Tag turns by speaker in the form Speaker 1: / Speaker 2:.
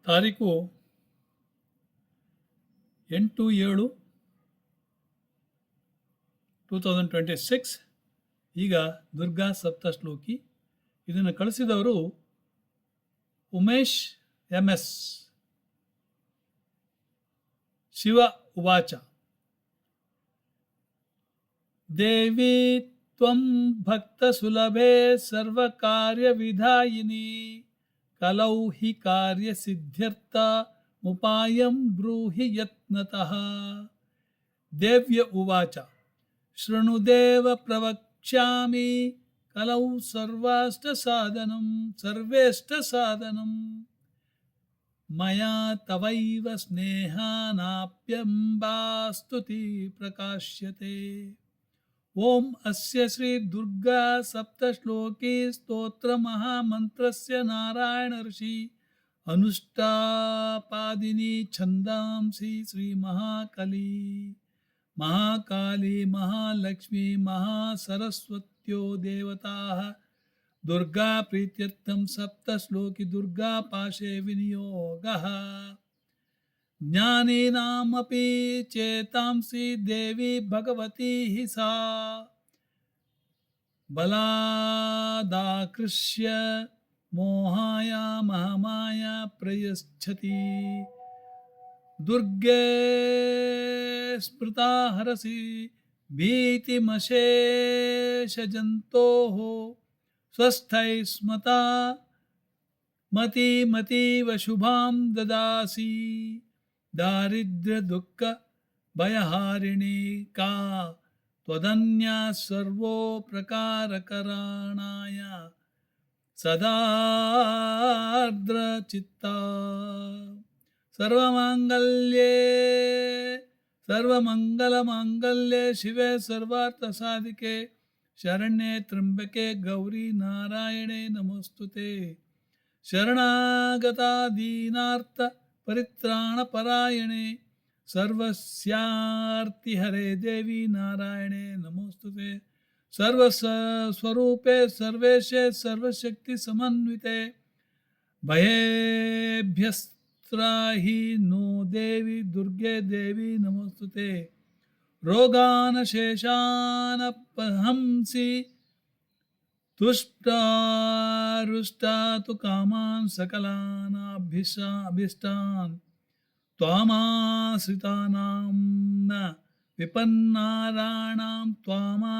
Speaker 1: ತಾರೀಕು 8/7/2026. ಈಗ ದುರ್ಗಾ ಸಪ್ತಶ್ಲೋಕಿ. ಇದನ್ನು ಕಳಿಸಿದವರು ಉಮೇಶ್ MS. ಶಿವ ಉವಾಚ. ದೇವಿ ತ್ವಂ ಭಕ್ತ ಸುಲಭೆ ಸರ್ವಕಾರ್ಯ ವಿಧಾಯಿನಿ ಕಲೌ ಹಿ ಕಾರ್ಯ ಸಿದ್ಧ್ಯರ್ಥ ಉಪಾಯಂ ಬ್ರೂಹಿ ಯತ್ನತಃ. ದೇವ್ಯ ಉವಾಚ. ಶೃಣುದೇವ ಪ್ರವಕ್ಷ್ಯಾಮಿ ಕಲೌ ಸರ್ವೇಷ್ಟ ಸಾಧನಂ ಮಯಾ ತವೈವ ಸ್ನೇಹಾನಾಪ್ಯಂಬಾಸ್ತುತಿ ಪ್ರಕಾಶ್ಯತೆ. ಓಂ ಅಸ್ಯ ಶ್ರೀ ದುರ್ಗಾ ಸಪ್ತಶ್ಲೋಕಿ ಸ್ತೋತ್ರ ಮಹಾಮಂತ್ರಸ್ಯ ನಾರಾಯಣ ಋಷಿ ಅನುಷ್ಠಾಪಾದಿನಿ ಛಂದಾಂಸಿ ಶ್ರೀ ಮಹಾಕಾಲಿ ಮಹಾಲಕ್ಷ್ಮಿ ಮಹಾಸರಸ್ವತ್ಯೋ ದೇವತಾಃ ದುರ್ಗಾ ಪ್ರೀತ್ಯರ್ಥಂ ಸಪ್ತಶ್ಲೋಕಿ ದುರ್ಗಾ ಪಾಶೆ ವಿನಿಯೋಗಃ. ಜ್ಞಾನೀನಾಮಪಿ ಚೇತಾಂಸಿ ದೇವಿ ಭಗವತಿ ಹಿ ಸಾ ಬಲಾದಾಕೃಷ್ಯ ಮೋಹಾಯ ಮಹಾಮಾಯ ಪ್ರಯಚ್ಛತಿ. ದುರ್ಗೆ ಸ್ಮೃತಾ ಹರಸಿ ಭೀತಿಮಶೇಷಜಂತೋಃ ಸ್ವಸ್ಥೈ ಸ್ಮತಾ ಮತೀವ ಶುಭಾಂ ದದಾಸಿ. ದಾರಿದ್ರ್ಯ ದುಃಖ ಭಯಹಾರಿಣಿ ಕಾ ತ್ವದನ್ಯಾ ಸರ್ವೋ ಪ್ರಕಾರಕರಣಾಯ ಸದಾರ್ದ್ರ ಚಿತ್ತ. ಸರ್ವಮಂಗಲಮಾಂಗಲ್ಯೆ ಶಿವೆ ಸರ್ವಾರ್ಥ ಸಾಧಿಕೆ ಶರಣ್ಯೆ ತ್ರ್ಯಂಬಕೆ ಗೌರಿ ನಾರಾಯಣೆ ನಮೋಸ್ತುತೆ. ಶರಣಾಗತ ದೀನಾರ್ಥ ಪರಿತ್ರಾಣ ಪರಾಯಣೆ ಸರ್ವಸ್ಯಾರ್ತಿ ಹರೇ ದೇವಿ ನಾರಾಯಣೆ ನಮೋಸ್ತುತೆ. ಸರ್ವಸ್ವರೂಪೆ ಸರ್ವೇಶೆ ಸರ್ವಶಕ್ತಿ ಸಮನ್ವಿತೆ ಭಯೇಭ್ಯಸ್ತ್ರಾಹಿ ನೋ ದೇವಿ ದುರ್ಗೆ ದೇವಿ ನಮೋಸ್ತುತೆ. ರೋಗಾನಶೇಷಾನಪಹಂಸಿ ತುಷ್ಟಾರುಷ್ಟಾತು ಕಾಮಾನ್ ಸಕಲಾನಾಭೀಷ್ಟಾನ್ ತ್ವಾಮಾಶ್ರಿತಾನಾಂ ನ ವಿಪನ್ನಾರಾಣಾಂ ತ್ವಾಮಾ